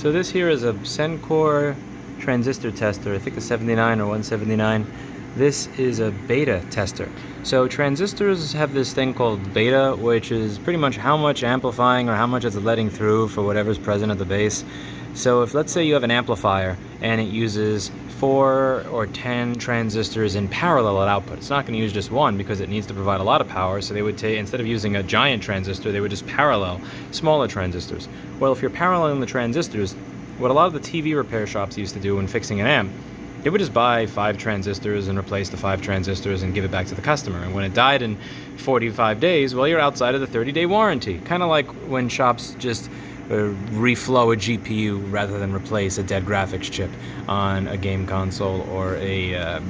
So this here is a sencore transistor tester, I think a 79 or 179. This is a beta tester. So transistors have this thing called beta, which is pretty much how much amplifying or how much it's letting through for whatever's present at the base. So if, let's say, you have an amplifier and it uses 4 or 10 transistors in parallel at output. It's not going to use just one because it needs to provide a lot of power, so they would take, instead of using a giant transistor, they would just parallel smaller transistors. Well, if you're paralleling the transistors, what a lot of the TV repair shops used to do when fixing an amp, they would just buy 5 transistors and replace the 5 transistors and give it back to the customer. And when it died in 45 days, well, you're outside of the 30-day warranty. Kind of like when shops just reflow a GPU rather than replace a dead graphics chip on a game console or a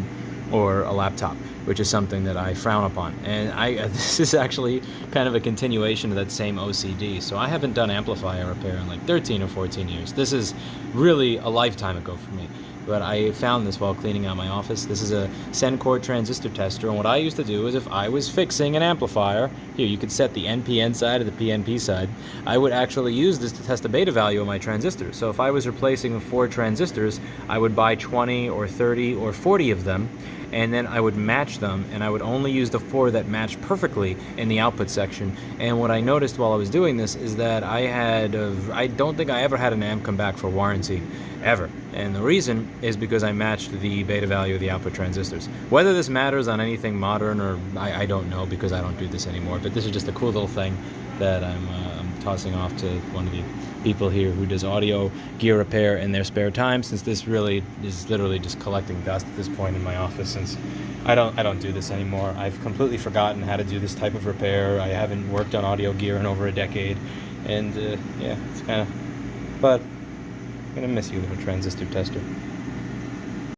laptop, which is something that I frown upon. And this is actually kind of a continuation of that same OCD. So I haven't done amplifier repair in like 13 or 14 years. This is really a lifetime ago for me. But I found this while cleaning out my office. This is a sencore transistor tester, and what I used to do is if I was fixing an amplifier, here you could set the NPN side or the PNP side, I would actually use this to test the beta value of my transistors. So if I was replacing 4 transistors, I would buy 20 or 30 or 40 of them, and then I would match them, and I would only use the 4 that matched perfectly in the output section. And what I noticed while I was doing this is that I don't think I ever had an amp come back for warranty, ever. And the reason is because I matched the beta value of the output transistors. Whether this matters on anything modern, or I don't know, because I don't do this anymore, but this is just a cool little thing that I'm tossing off to one of the people here who does audio gear repair in their spare time, since this really is literally just collecting dust at this point in my office, since I don't do this anymore. I've completely forgotten how to do this type of repair. I haven't worked on audio gear in over a decade, and yeah, it's kind of, but I'm gonna miss you, little transistor tester.